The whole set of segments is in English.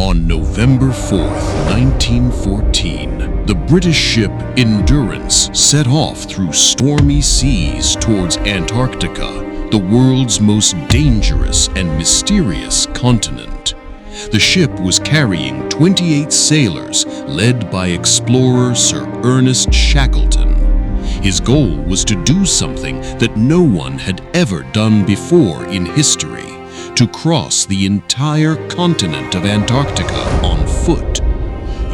On November 4th, 1914, the British ship Endurance set off through stormy seas towards Antarctica, the world's most dangerous and mysterious continent. The ship was carrying 28 sailors led by explorer Sir Ernest Shackleton. His goal was to do something that no one had ever done before in history: to cross the entire continent of Antarctica on foot.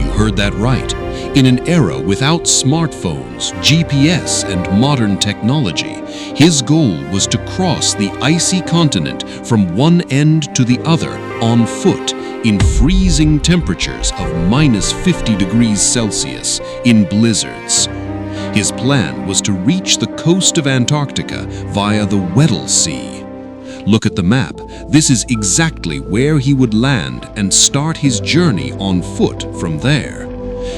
You heard that right. In an era without smartphones, GPS, and modern technology, his goal was to cross the icy continent from one end to the other on foot in freezing temperatures of -50 degrees Celsius in blizzards. His plan was to reach the coast of Antarctica via the Weddell Sea. Look at the map. This is exactly where he would land and start his journey on foot from there.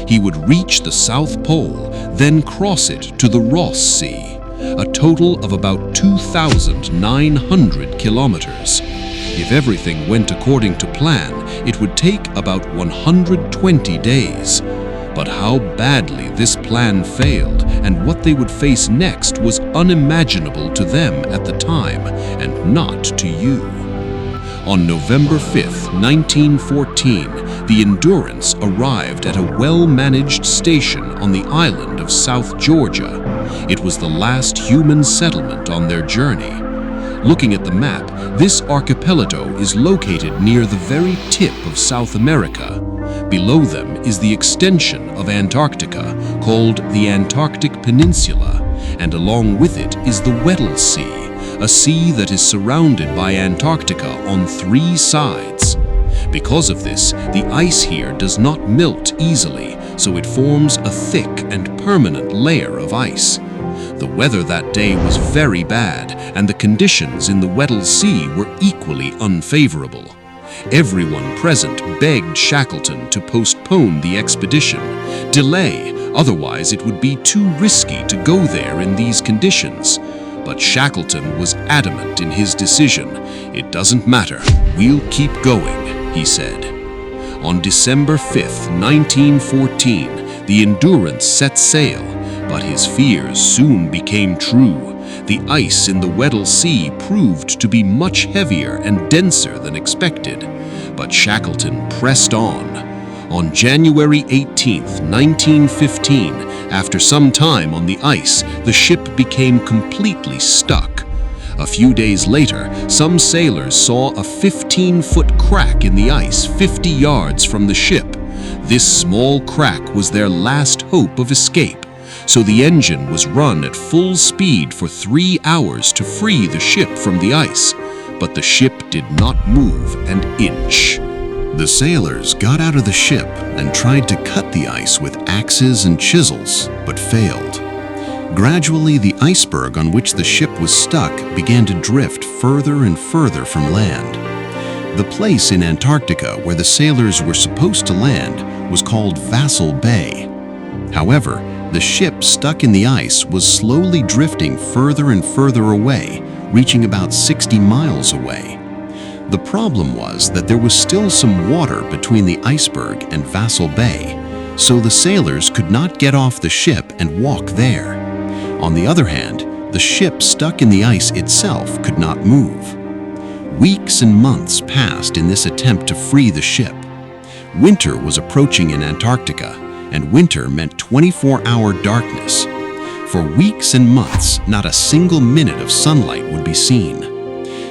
He would reach the South Pole, then cross it to the Ross Sea, a total of about 2,900 kilometers. If everything went according to plan, it would take about 120 days. But how badly this plan failed and what they would face next was unimaginable to them at the time, and not to you. On November 5th, 1914, the Endurance arrived at a well-managed station on the island of South Georgia. It was the last human settlement on their journey. Looking at the map, this archipelago is located near the very tip of South America. Below them is the extension of Antarctica, called the Antarctic Peninsula, and along with it is the Weddell Sea, a sea that is surrounded by Antarctica on 3 sides. Because of this, the ice here does not melt easily, so it forms a thick and permanent layer of ice. The weather that day was very bad, and the conditions in the Weddell Sea were equally unfavorable. Everyone present begged Shackleton to postpone the expedition, delay, otherwise it would be too risky to go there in these conditions. But Shackleton was adamant in his decision. "It doesn't matter, we'll keep going," he said. On December 5th, 1914, the Endurance set sail, but his fears soon became true. The ice in the Weddell Sea proved to be much heavier and denser than expected, but Shackleton pressed on. On January 18th, 1915, after some time on the ice, the ship became completely stuck. A few days later, some sailors saw a 15-foot crack in the ice 50 yards from the ship. This small crack was their last hope of escape, so the engine was run at full speed for 3 hours to free the ship from the ice. But the ship did not move an inch. The sailors got out of the ship and tried to cut the ice with axes and chisels, but failed. Gradually, the iceberg on which the ship was stuck began to drift further and further from land. The place in Antarctica where the sailors were supposed to land was called Vassal Bay. However, the ship stuck in the ice was slowly drifting further and further away, reaching about 60 miles away. The problem was that there was still some water between the iceberg and Vassal Bay, so the sailors could not get off the ship and walk there. On the other hand, the ship stuck in the ice itself could not move. Weeks and months passed in this attempt to free the ship. Winter was approaching in Antarctica, and winter meant 24-hour darkness. For weeks and months, not a single minute of sunlight would be seen.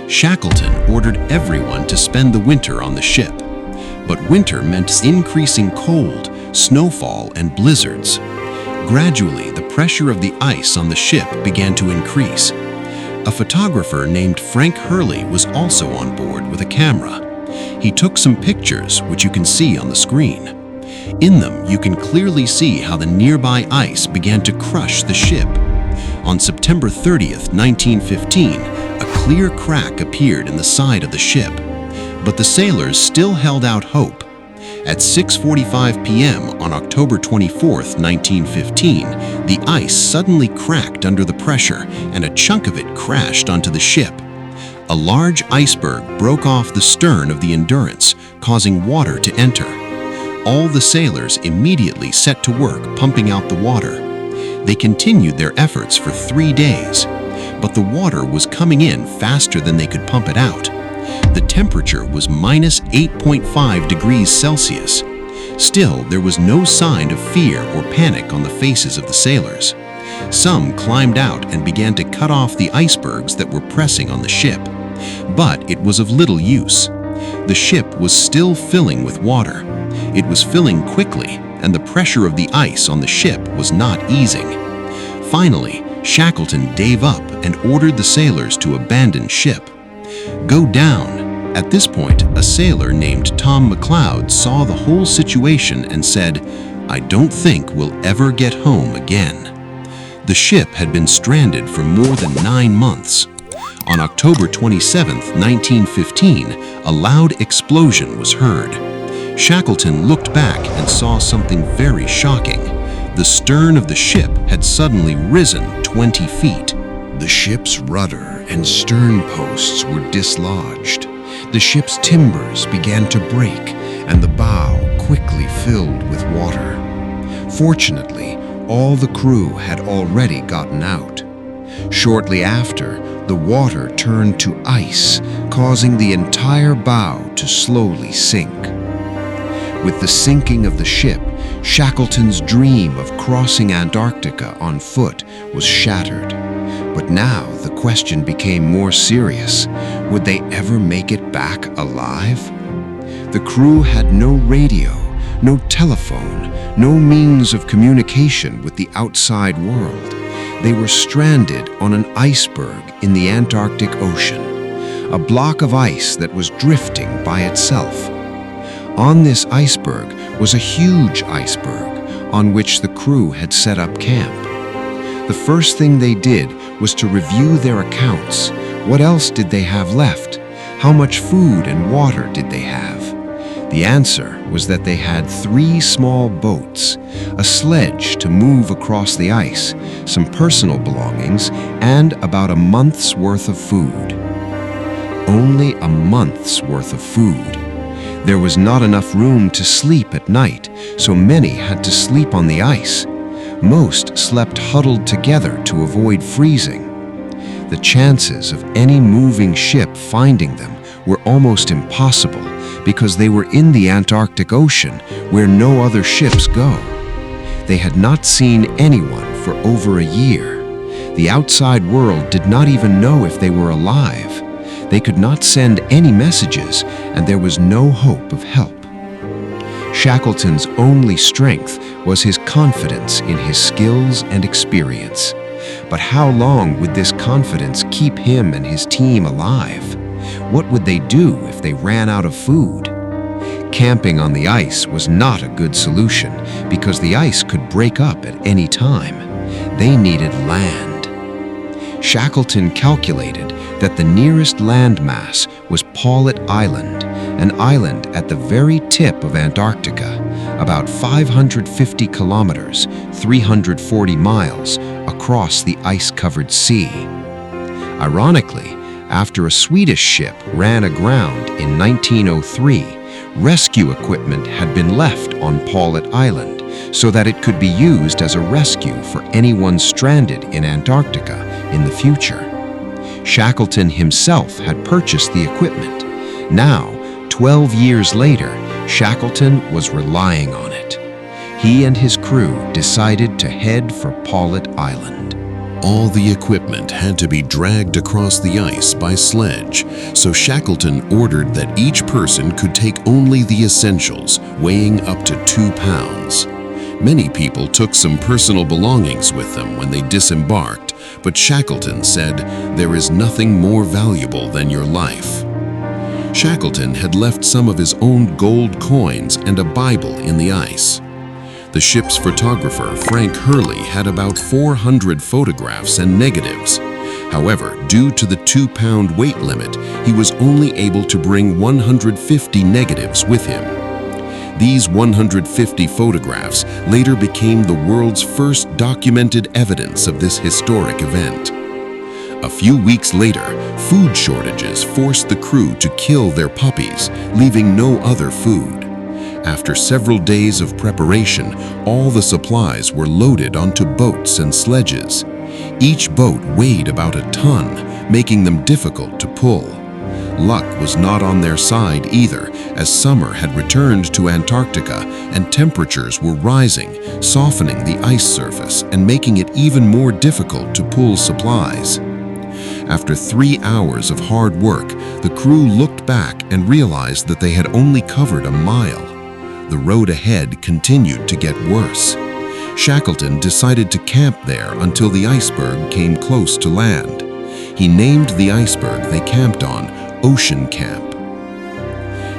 Shackleton ordered everyone to spend the winter on the ship. But winter meant increasing cold, snowfall, and blizzards. Gradually, the pressure of the ice on the ship began to increase. A photographer named Frank Hurley was also on board with a camera. He took some pictures, which you can see on the screen. In them, you can clearly see how the nearby ice began to crush the ship. On September 30th, 1915, a clear crack appeared in the side of the ship. But the sailors still held out hope. At 6:45 p.m. on October 24th, 1915, the ice suddenly cracked under the pressure and a chunk of it crashed onto the ship. A large iceberg broke off the stern of the Endurance, causing water to enter. All the sailors immediately set to work pumping out the water. They continued their efforts for 3 days, but the water was coming in faster than they could pump it out. The temperature was minus 8.5 degrees Celsius. Still, there was no sign of fear or panic on the faces of the sailors. Some climbed out and began to cut off the icebergs that were pressing on the ship. But it was of little use. The ship was still filling with water. It was filling quickly, and the pressure of the ice on the ship was not easing. Finally, Shackleton gave up and ordered the sailors to abandon ship. Go down. At this point, a sailor named Tom McLeod saw the whole situation and said, "I don't think we'll ever get home again." The ship had been stranded for more than 9 months. On October 27, 1915, a loud explosion was heard. Shackleton looked back and saw something very shocking. The stern of the ship had suddenly risen 20 feet. The ship's rudder and stern posts were dislodged. The ship's timbers began to break, and the bow quickly filled with water. Fortunately, all the crew had already gotten out. Shortly after, the water turned to ice, causing the entire bow to slowly sink. With the sinking of the ship, Shackleton's dream of crossing Antarctica on foot was shattered. But now the question became more serious. Would they ever make it back alive? The crew had no radio, no telephone, no means of communication with the outside world. They were stranded on an iceberg in the Antarctic Ocean, a block of ice that was drifting by itself. On this iceberg was a huge iceberg on which the crew had set up camp. The first thing they did was to review their accounts. What else did they have left? How much food and water did they have? The answer was that they had 3 small boats, a sledge to move across the ice, some personal belongings, and about a month's worth of food. Only a month's worth of food. There was not enough room to sleep at night, so many had to sleep on the ice. Most slept huddled together to avoid freezing. The chances of any moving ship finding them were almost impossible because they were in the Antarctic Ocean where no other ships go. They had not seen anyone for over a year. The outside world did not even know if they were alive. They could not send any messages, and there was no hope of help. Shackleton's only strength was his confidence in his skills and experience. But how long would this confidence keep him and his team alive? What would they do if they ran out of food? Camping on the ice was not a good solution because the ice could break up at any time. They needed land. Shackleton calculated that the nearest landmass was Paulet Island, an island at the very tip of Antarctica, about 550 kilometers, 340 miles, across the ice-covered sea. Ironically, after a Swedish ship ran aground in 1903, rescue equipment had been left on Paulet Island so that it could be used as a rescue for anyone stranded in Antarctica in the future. Shackleton himself had purchased the equipment. Now, 12 years later, Shackleton was relying on it. He and his crew decided to head for Paulet Island. All the equipment had to be dragged across the ice by sledge, so Shackleton ordered that each person could take only the essentials, weighing up to 2 pounds. Many people took some personal belongings with them when they disembarked, but Shackleton said, "There is nothing more valuable than your life." Shackleton had left some of his own gold coins and a Bible in the ice. The ship's photographer, Frank Hurley, had about 400 photographs and negatives. However, due to the 2-pound weight limit, he was only able to bring 150 negatives with him. These 150 photographs later became the world's first documented evidence of this historic event. A few weeks later, food shortages forced the crew to kill their puppies, leaving no other food. After several days of preparation, all the supplies were loaded onto boats and sledges. Each boat weighed about a ton, making them difficult to pull. Luck was not on their side either, as summer had returned to Antarctica and temperatures were rising, softening the ice surface and making it even more difficult to pull supplies. After 3 hours of hard work, the crew looked back and realized that they had only covered a mile. The road ahead continued to get worse. Shackleton decided to camp there until the iceberg came close to land. He named the iceberg they camped on Ocean Camp.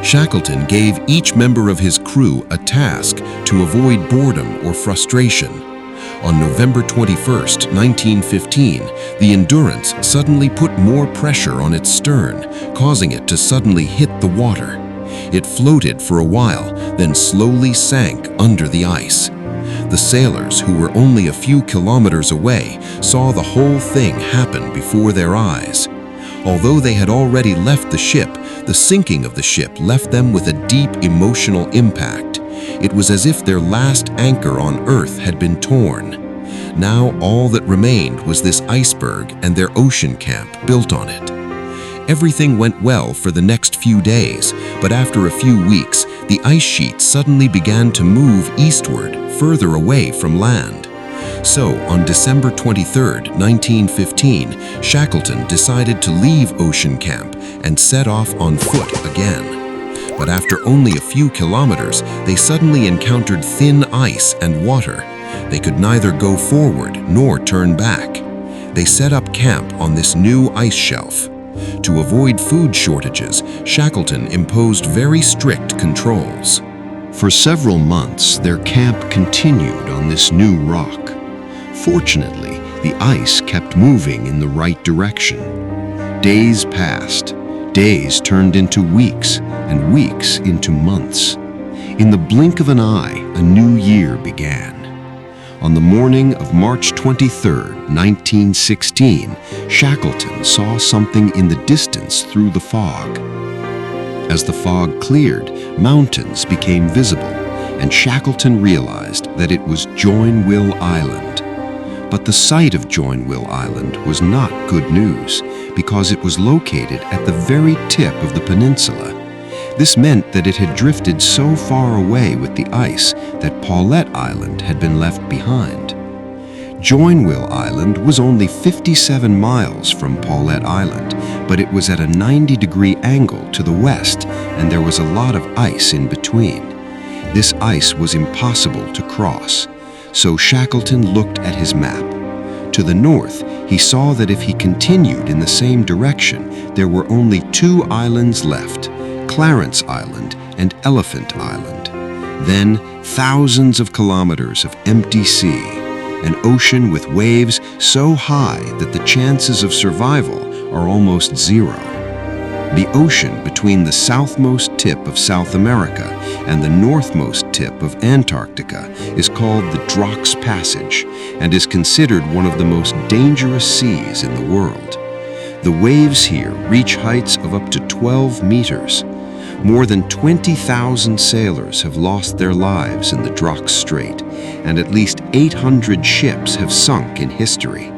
Shackleton gave each member of his crew a task to avoid boredom or frustration. On November 21, 1915, the Endurance suddenly put more pressure on its stern, causing it to suddenly hit the water. It floated for a while, then slowly sank under the ice. The sailors, who were only a few kilometers away, saw the whole thing happen before their eyes. Although they had already left the ship, the sinking of the ship left them with a deep emotional impact. It was as if their last anchor on Earth had been torn. Now all that remained was this iceberg and their ocean camp built on it. Everything went well for the next few days, but after a few weeks, the ice sheet suddenly began to move eastward, further away from land. So, on December 23, 1915, Shackleton decided to leave Ocean Camp and set off on foot again. But after only a few kilometers, they suddenly encountered thin ice and water. They could neither go forward nor turn back. They set up camp on this new ice shelf. To avoid food shortages, Shackleton imposed very strict controls. For several months, their camp continued on this new rock. Fortunately, the ice kept moving in the right direction. Days passed. Days turned into weeks, and weeks into months. In the blink of an eye, a new year began. On the morning of March 23, 1916, Shackleton saw something in the distance through the fog. As the fog cleared, mountains became visible, and Shackleton realized that it was Joinville Island. But the sight of Joinville Island was not good news, because it was located at the very tip of the peninsula. This meant that it had drifted so far away with the ice that Paulet Island had been left behind. Joinville Island was only 57 miles from Paulet Island, but it was at a 90-degree angle to the west, and there was a lot of ice in between. This ice was impossible to cross, so Shackleton looked at his map. To the north, he saw that if he continued in the same direction, there were only 2 islands left, Clarence Island and Elephant Island. Then, thousands of kilometers of empty sea, an ocean with waves so high that the chances of survival are almost zero. The ocean between the southmost tip of South America and the northmost tip of Antarctica is called the Drake's Passage and is considered one of the most dangerous seas in the world. The waves here reach heights of up to 12 meters. More than 20,000 sailors have lost their lives in the Drake's Strait, and at least 800 ships have sunk in history.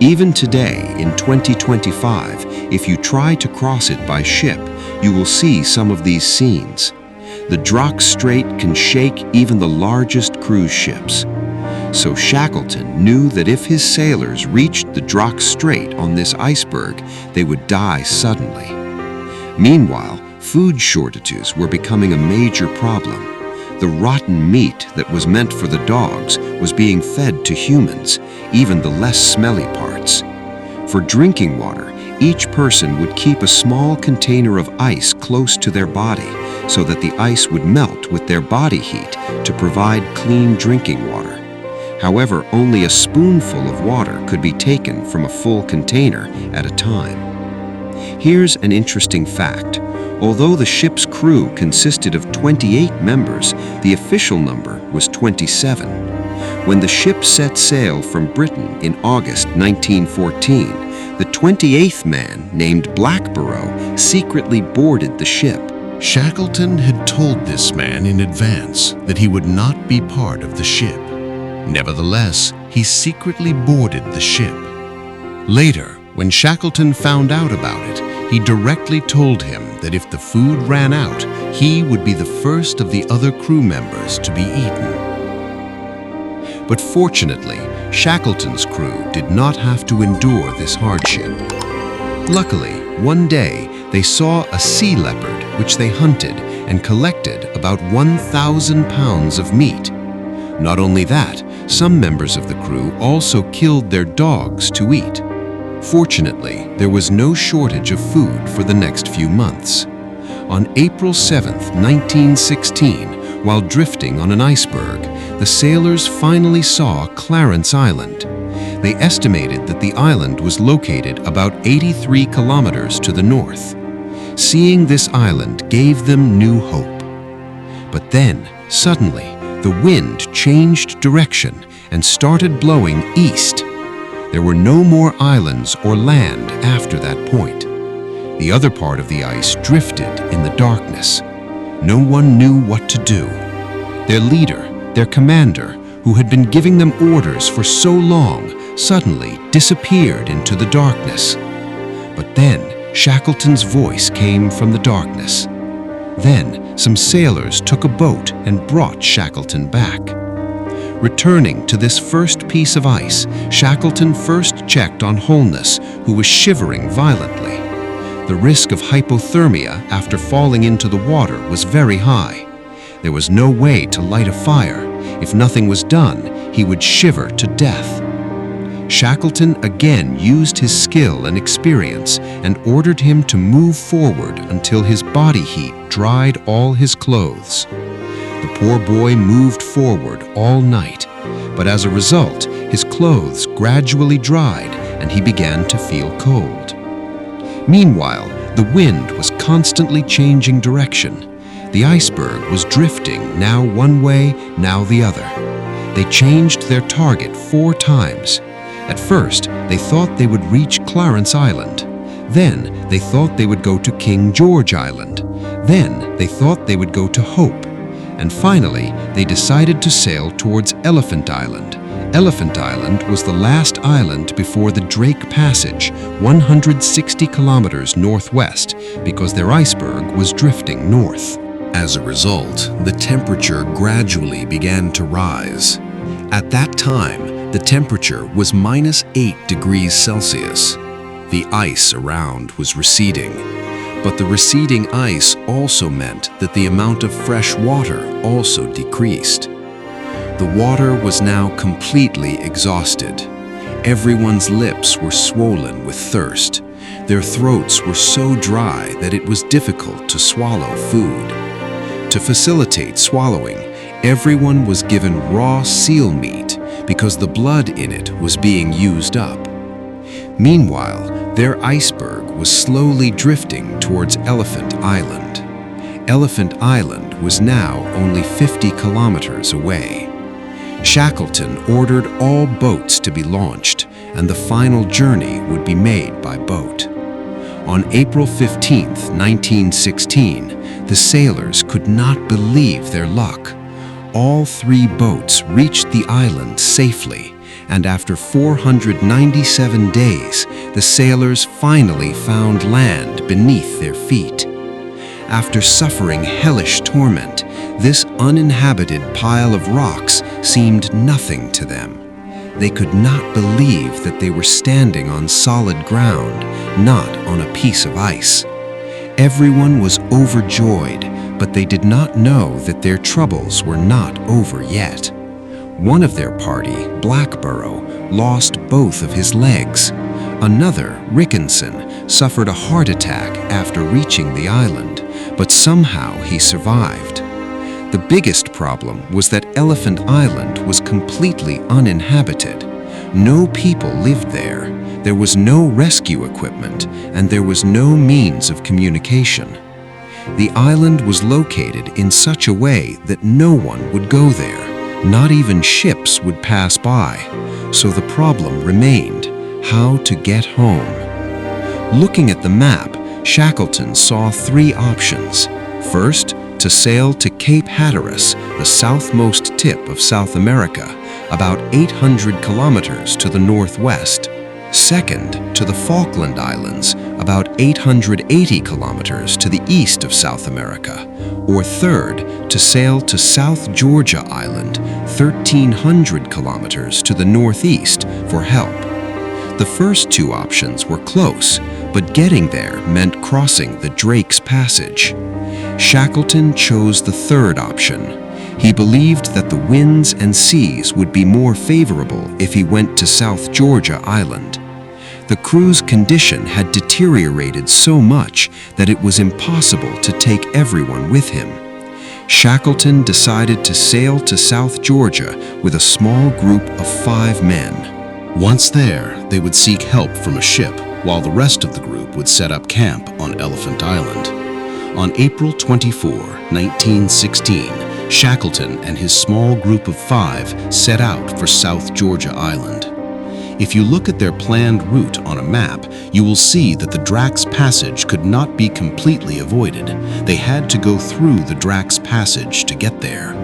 Even today, in 2025, if you try to cross it by ship, you will see some of these scenes. The Drake's Strait can shake even the largest cruise ships. So Shackleton knew that if his sailors reached the Drake's Strait on this iceberg, they would die suddenly. Meanwhile, food shortages were becoming a major problem. The rotten meat that was meant for the dogs was being fed to humans, even the less smelly parts. For drinking water, each person would keep a small container of ice close to their body so that the ice would melt with their body heat to provide clean drinking water. However, only a spoonful of water could be taken from a full container at a time. Here's an interesting fact. Although the ship's crew consisted of 28 members, the official number was 27. When the ship set sail from Britain in August 1914, the 28th man, named Blackborough, secretly boarded the ship. Shackleton had told this man in advance that he would not be part of the ship. Nevertheless, he secretly boarded the ship. Later, when Shackleton found out about it, he directly told him that if the food ran out, he would be the first of the other crew members to be eaten. But fortunately, Shackleton's crew did not have to endure this hardship. Luckily, one day, they saw a sea leopard which they hunted and collected about 1,000 pounds of meat. Not only that, some members of the crew also killed their dogs to eat. Fortunately, there was no shortage of food for the next few months. On April 7, 1916, while drifting on an iceberg, the sailors finally saw Clarence Island. They estimated that the island was located about 83 kilometers to the north. Seeing this island gave them new hope. But then, suddenly, the wind changed direction and started blowing east. There were no more islands or land after that point. The other part of the ice drifted in the darkness. No one knew what to do. Their leader, their commander, who had been giving them orders for so long, suddenly disappeared into the darkness. But then Shackleton's voice came from the darkness. Then some sailors took a boat and brought Shackleton back. Returning to this first piece of ice, Shackleton first checked on Holness, who was shivering violently. The risk of hypothermia after falling into the water was very high. There was no way to light a fire. If nothing was done, he would shiver to death. Shackleton again used his skill and experience and ordered him to move forward until his body heat dried all his clothes. The poor boy moved forward all night, but as a result, his clothes gradually dried and he began to feel cold. Meanwhile, the wind was constantly changing direction. The iceberg was drifting now one way, now the other. They changed their target 4 times. At first, they thought they would reach Clarence Island. Then, they thought they would go to King George Island. Then, they thought they would go to Hope. And finally, they decided to sail towards Elephant Island. Elephant Island was the last island before the Drake Passage, 160 kilometers northwest, because their iceberg was drifting north. As a result, the temperature gradually began to rise. At that time, the temperature was -8 degrees Celsius. The ice around was receding, but the receding ice also meant that the amount of fresh water also decreased. The water was now completely exhausted. Everyone's lips were swollen with thirst. Their throats were so dry that it was difficult to swallow food. To facilitate swallowing, everyone was given raw seal meat because the blood in it was being used up. Meanwhile, their iceberg was slowly drifting towards Elephant Island. Elephant Island was now only 50 kilometers away. Shackleton ordered all boats to be launched, and the final journey would be made by boat. On April 15, 1916, the sailors could not believe their luck. All 3 boats reached the island safely, and after 497 days, the sailors finally found land beneath their feet. After suffering hellish torment, this uninhabited pile of rocks seemed nothing to them. They could not believe that they were standing on solid ground, not on a piece of ice. Everyone was overjoyed, but they did not know that their troubles were not over yet. One of their party, Blackborough, lost both of his legs. Another, Rickenson, suffered a heart attack after reaching the island, but somehow he survived. The biggest problem was that Elephant Island was completely uninhabited. No people lived there. There was no rescue equipment, and there was no means of communication. The island was located in such a way that no one would go there. Not even ships would pass by. So the problem remained: how to get home. Looking at the map, Shackleton saw three options. First, to sail to Cape Hatteras, the southmost tip of South America, about 800 kilometers to the northwest. Second, to the Falkland Islands, about 880 kilometers to the east of South America. Or third, to sail to South Georgia Island, 1,300 kilometers to the northeast for help. The first two options were close, but getting there meant crossing the Drake's Passage. Shackleton chose the third option. He believed that the winds and seas would be more favorable if he went to South Georgia Island. The crew's condition had deteriorated so much that it was impossible to take everyone with him. Shackleton decided to sail to South Georgia with a small group of 5 men. Once there, they would seek help from a ship, while the rest of the group would set up camp on Elephant Island. On April 24, 1916, Shackleton and his small group of 5 set out for South Georgia Island. If you look at their planned route on a map, you will see that the Drake's Passage could not be completely avoided. They had to go through the Drake's Passage to get there.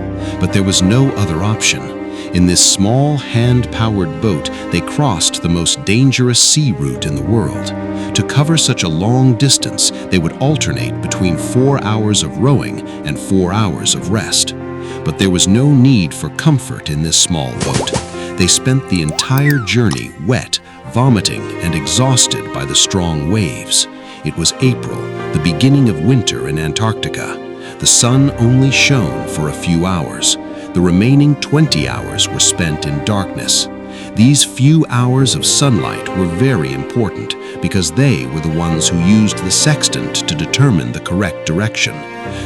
But there was no other option. In this small, hand-powered boat, they crossed the most dangerous sea route in the world. To cover such a long distance, they would alternate between 4 hours of rowing and 4 hours of rest. But there was no need for comfort in this small boat. They spent the entire journey wet, vomiting, and exhausted by the strong waves. It was April, the beginning of winter in Antarctica. The sun only shone for a few hours. The remaining 20 hours were spent in darkness. These few hours of sunlight were very important because they were the ones who used the sextant to determine the correct direction.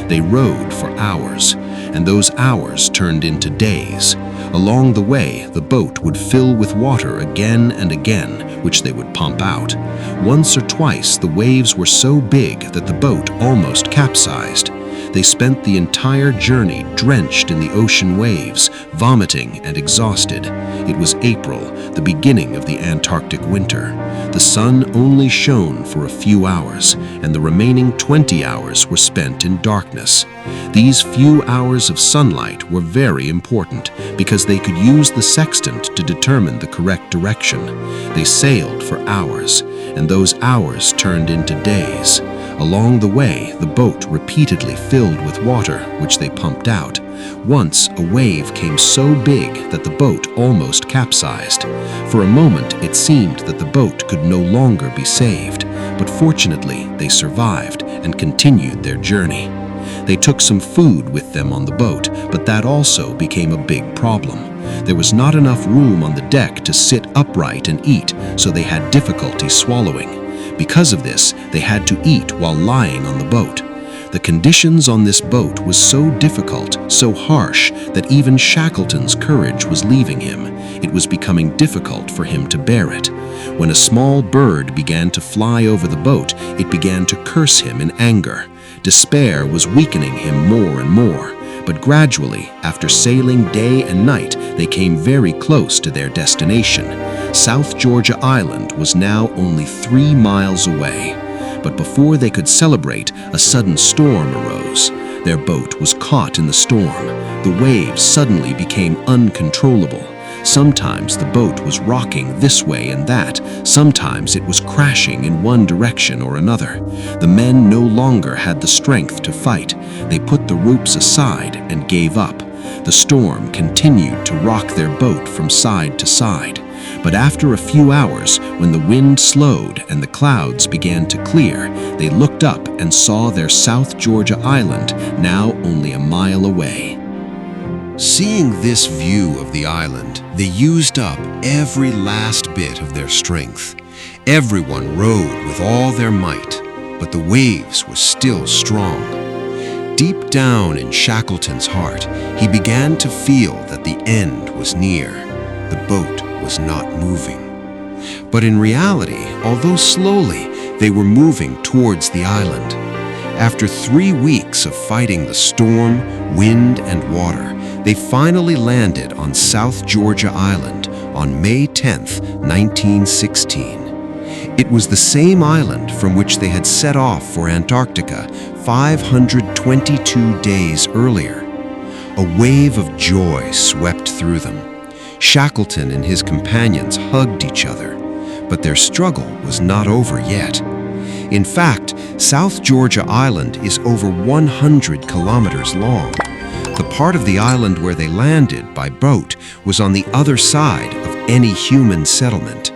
They rowed for hours, and those hours turned into days. Along the way, the boat would fill with water again and again, which they would pump out. Once or twice, the waves were so big that the boat almost capsized. They spent the entire journey drenched in the ocean waves, vomiting and exhausted. It was April, the beginning of the Antarctic winter. The sun only shone for a few hours, and the remaining 20 hours were spent in darkness. These few hours of sunlight were very important because they could use the sextant to determine the correct direction. They sailed for hours, and those hours turned into days. Along the way, the boat repeatedly filled with water, which they pumped out. Once, a wave came so big that the boat almost capsized. For a moment, it seemed that the boat could no longer be saved, but fortunately, they survived and continued their journey. They took some food with them on the boat, but that also became a big problem. There was not enough room on the deck to sit upright and eat, so they had difficulty swallowing. Because of this, they had to eat while lying on the boat. The conditions on this boat was so difficult, so harsh, that even Shackleton's courage was leaving him. It was becoming difficult for him to bear it. When a small bird began to fly over the boat, it began to curse him in anger. Despair was weakening him more and more. But gradually, after sailing day and night, they came very close to their destination. South Georgia Island was now only 3 miles away. But before they could celebrate, a sudden storm arose. Their boat was caught in the storm. The waves suddenly became uncontrollable. Sometimes the boat was rocking this way and that. Sometimes it was crashing in one direction or another. The men no longer had the strength to fight. They put the ropes aside and gave up. The storm continued to rock their boat from side to side. But after a few hours, when the wind slowed and the clouds began to clear, they looked up and saw their South Georgia Island, now only a mile away. Seeing this view of the island, they used up every last bit of their strength. Everyone rowed with all their might, but the waves were still strong. Deep down in Shackleton's heart, he began to feel that the end was near. The boat was not moving. But in reality, although slowly, they were moving towards the island. After 3 weeks of fighting the storm, wind, and water, they finally landed on South Georgia Island on May 10, 1916. It was the same island from which they had set off for Antarctica 522 days earlier. A wave of joy swept through them. Shackleton and his companions hugged each other, but their struggle was not over yet. In fact, South Georgia Island is over 100 kilometers long. The part of the island where they landed by boat was on the other side of any human settlement.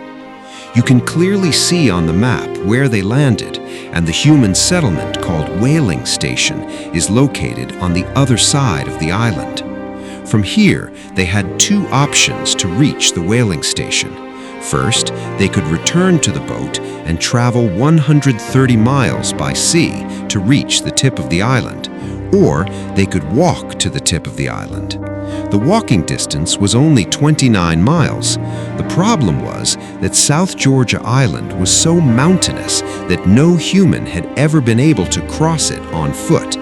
You can clearly see on the map where they landed, and the human settlement called Whaling Station is located on the other side of the island. From here, they had two options to reach the whaling station. First, they could return to the boat and travel 130 miles by sea to reach the tip of the island, or they could walk to the tip of the island. The walking distance was only 29 miles. The problem was that South Georgia Island was so mountainous that no human had ever been able to cross it on foot.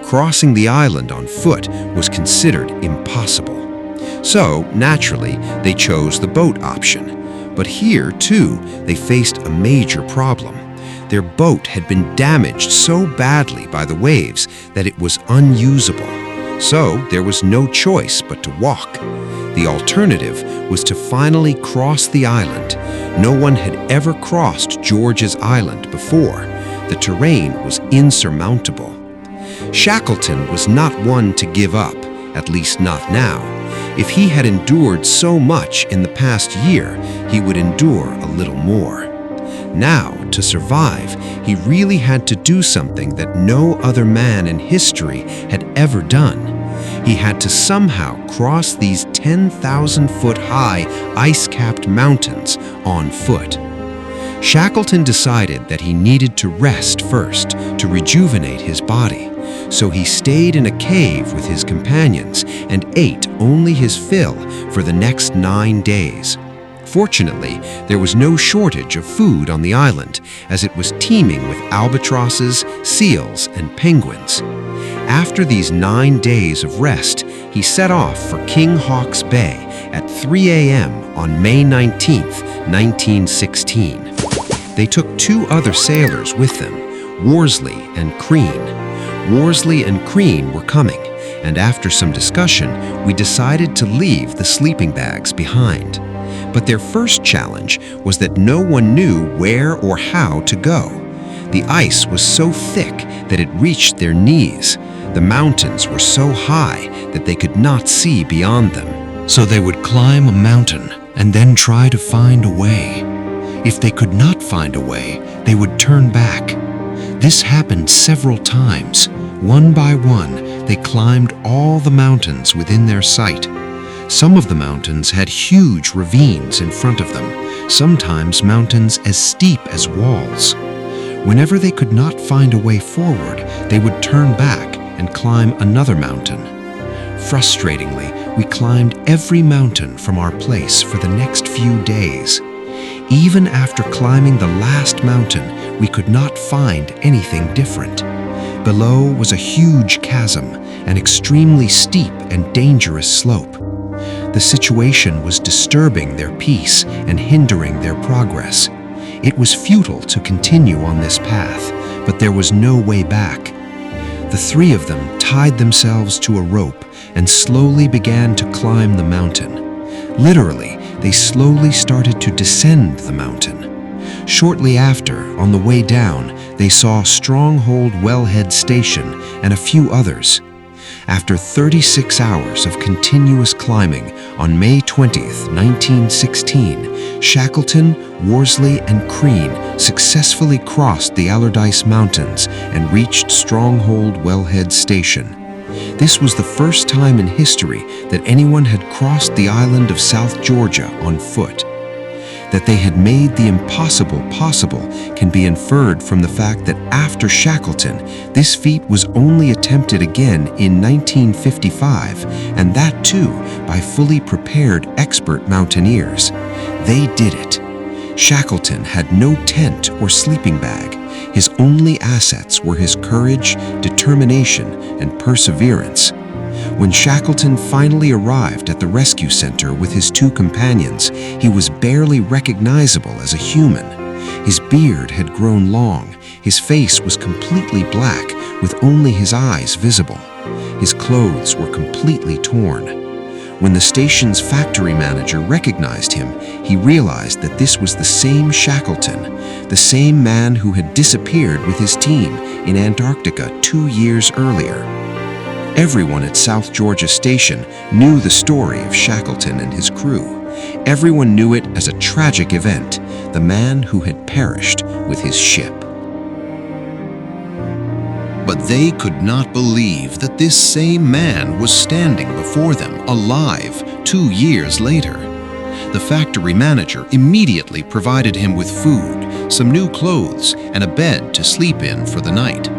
Crossing the island on foot was considered impossible. So, naturally, they chose the boat option. But here, too, they faced a major problem. Their boat had been damaged so badly by the waves that it was unusable. So there was no choice but to walk. The alternative was to finally cross the island. No one had ever crossed George's Island before. The terrain was insurmountable. Shackleton was not one to give up, at least not now. If he had endured so much in the past year, he would endure a little more. Now, to survive, he really had to do something that no other man in history had ever done. He had to somehow cross these 10,000-foot-high ice-capped mountains on foot. Shackleton decided that he needed to rest first to rejuvenate his body. So he stayed in a cave with his companions and ate only his fill for the next 9 days. Fortunately, there was no shortage of food on the island, as it was teeming with albatrosses, seals, and penguins. After these 9 days of rest, he set off for King Hawk's Bay at 3 a.m. on May 19, 1916. They took 2 other sailors with them, Worsley and Crean. Worsley and Crean were coming, and after some discussion, we decided to leave the sleeping bags behind. But their first challenge was that no one knew where or how to go. The ice was so thick that it reached their knees. The mountains were so high that they could not see beyond them. So they would climb a mountain and then try to find a way. If they could not find a way, they would turn back. This happened several times. One by one, they climbed all the mountains within their sight. Some of the mountains had huge ravines in front of them, sometimes mountains as steep as walls. Whenever they could not find a way forward, they would turn back and climb another mountain. Frustratingly, we climbed every mountain from our place for the next few days. Even after climbing the last mountain, we could not find anything different. Below was a huge chasm, an extremely steep and dangerous slope. The situation was disturbing their peace and hindering their progress. It was futile to continue on this path, but there was no way back. The 3 of them tied themselves to a rope and slowly began to climb the mountain. Literally, they slowly started to descend the mountain. Shortly after, on the way down, they saw Stronghold Wellhead Station and a few others. After 36 hours of continuous climbing, on May 20th, 1916, Shackleton, Worsley, and Crean successfully crossed the Allardyce Mountains and reached Stronghold Wellhead Station. This was the first time in history that anyone had crossed the island of South Georgia on foot. That they had made the impossible possible can be inferred from the fact that after Shackleton, this feat was only attempted again in 1955, and that too by fully prepared expert mountaineers. They did it. Shackleton had no tent or sleeping bag. His only assets were his courage, determination, and perseverance. When Shackleton finally arrived at the rescue center with his 2 companions, he was barely recognizable as a human. His beard had grown long, his face was completely black, with only his eyes visible. His clothes were completely torn. When the station's factory manager recognized him, he realized that this was the same Shackleton, the same man who had disappeared with his team in Antarctica 2 years earlier. Everyone at South Georgia Station knew the story of Shackleton and his crew. Everyone knew it as a tragic event, the man who had perished with his ship. But they could not believe that this same man was standing before them alive 2 years later. The factory manager immediately provided him with food, some new clothes, and a bed to sleep in for the night.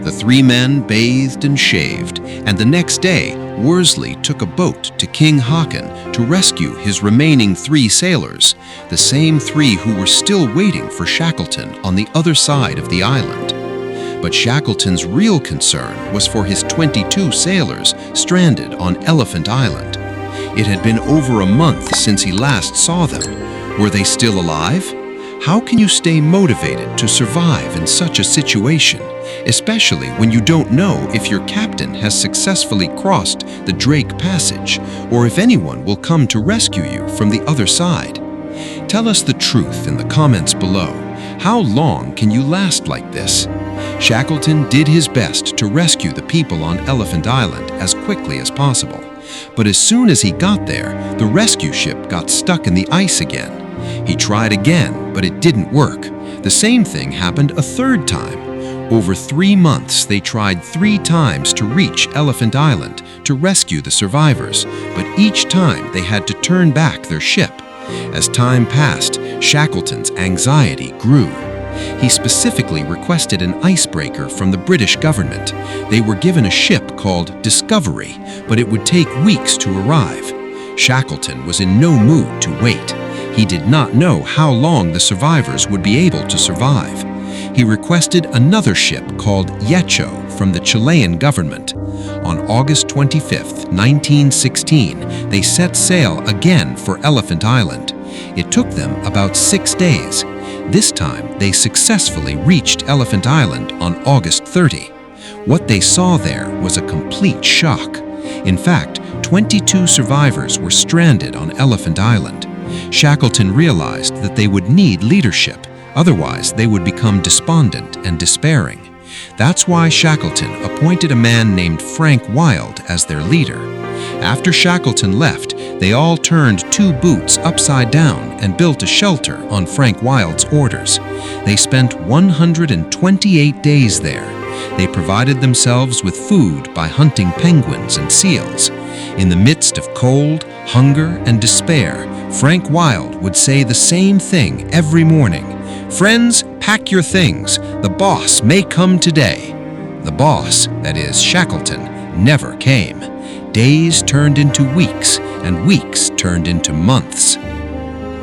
The 3 men bathed and shaved, and the next day, Worsley took a boat to King Haakon to rescue his remaining 3 sailors, the same 3 who were still waiting for Shackleton on the other side of the island. But Shackleton's real concern was for his 22 sailors stranded on Elephant Island. It had been over a month since he last saw them. Were they still alive? How can you stay motivated to survive in such a situation, especially when you don't know if your captain has successfully crossed the Drake Passage or if anyone will come to rescue you from the other side? Tell us the truth in the comments below. How long can you last like this? Shackleton did his best to rescue the people on Elephant Island as quickly as possible. But as soon as he got there, the rescue ship got stuck in the ice again. He tried again, but it didn't work. The same thing happened a 3rd time. Over 3 months, they tried 3 times to reach Elephant Island to rescue the survivors, but each time they had to turn back their ship. As time passed, Shackleton's anxiety grew. He specifically requested an icebreaker from the British government. They were given a ship called Discovery, but it would take weeks to arrive. Shackleton was in no mood to wait. He did not know how long the survivors would be able to survive. He requested another ship called Yecho from the Chilean government. On August 25, 1916, they set sail again for Elephant Island. It took them about 6 days. This time, they successfully reached Elephant Island on August 30. What they saw there was a complete shock. In fact, 22 survivors were stranded on Elephant Island. Shackleton realized that they would need leadership, otherwise they would become despondent and despairing. That's why Shackleton appointed a man named Frank Wild as their leader. After Shackleton left, they all turned 2 boots upside down and built a shelter on Frank Wild's orders. They spent 128 days there. They provided themselves with food by hunting penguins and seals. In the midst of cold, hunger, and despair, Frank Wild would say the same thing every morning. "Friends, pack your things. The boss may come today." The boss, that is Shackleton, never came. Days turned into weeks, and weeks turned into months.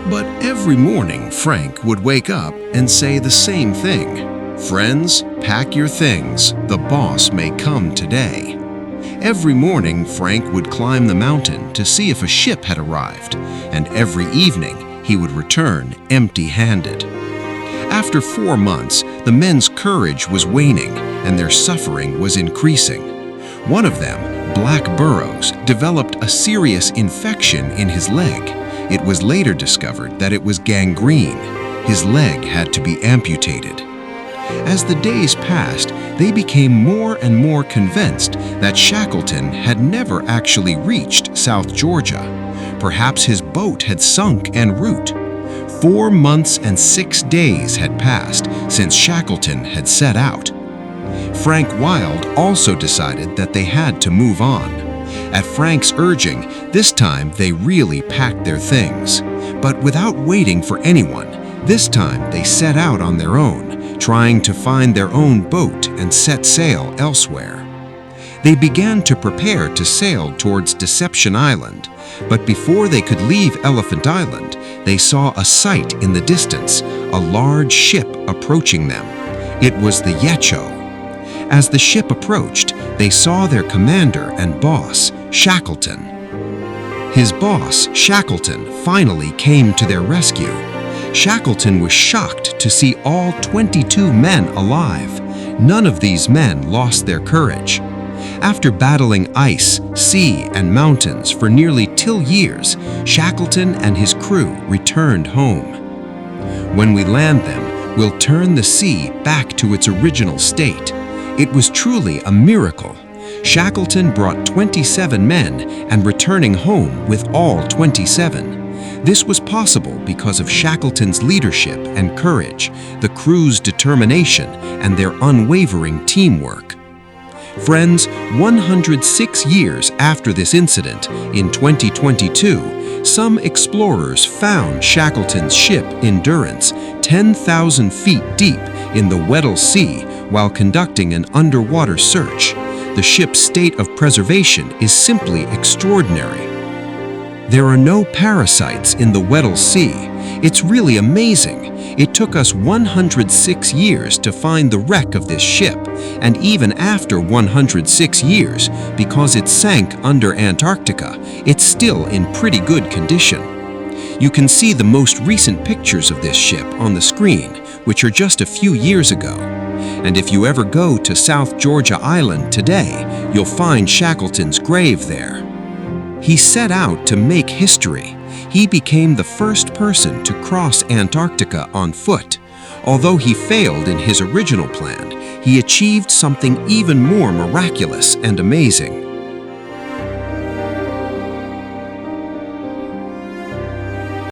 But every morning, Frank would wake up and say the same thing. "Friends, pack your things. The boss may come today." Every morning, Frank would climb the mountain to see if a ship had arrived, and every evening, he would return empty-handed. After 4 months, the men's courage was waning, and their suffering was increasing. One of them, Black Burrows, developed a serious infection in his leg. It was later discovered that it was gangrene. His leg had to be amputated. As the days passed, they became more and more convinced that Shackleton had never actually reached South Georgia. Perhaps his boat had sunk en route. 4 months and 6 days had passed since Shackleton had set out. Frank Wild also decided that they had to move on. At Frank's urging, this time they really packed their things. But without waiting for anyone, this time they set out on their own, trying to find their own boat and set sail elsewhere. They began to prepare to sail towards Deception Island, but before they could leave Elephant Island, they saw a sight in the distance, a large ship approaching them. It was the Yecho. As the ship approached, they saw their commander and boss, Shackleton. His boss, Shackleton, finally came to their rescue. Shackleton was shocked to see all 22 men alive. None of these men lost their courage. After battling ice, sea, and mountains for nearly 2 years, Shackleton and his crew returned home. When we land them, we'll turn the sea back to its original state. It was truly a miracle. Shackleton brought 27 men and returning home with all 27. This was possible because of Shackleton's leadership and courage, the crew's determination, and their unwavering teamwork. Friends, 106 years after this incident, in 2022, some explorers found Shackleton's ship Endurance 10,000 feet deep in the Weddell Sea while conducting an underwater search. The ship's state of preservation is simply extraordinary. There are no parasites in the Weddell Sea. It's really amazing. It took us 106 years to find the wreck of this ship, and even after 106 years, because it sank under Antarctica, it's still in pretty good condition. You can see the most recent pictures of this ship on the screen, which are just a few years ago. And if you ever go to South Georgia Island today, you'll find Shackleton's grave there. He set out to make history. He became the first person to cross Antarctica on foot. Although he failed in his original plan, he achieved something even more miraculous and amazing.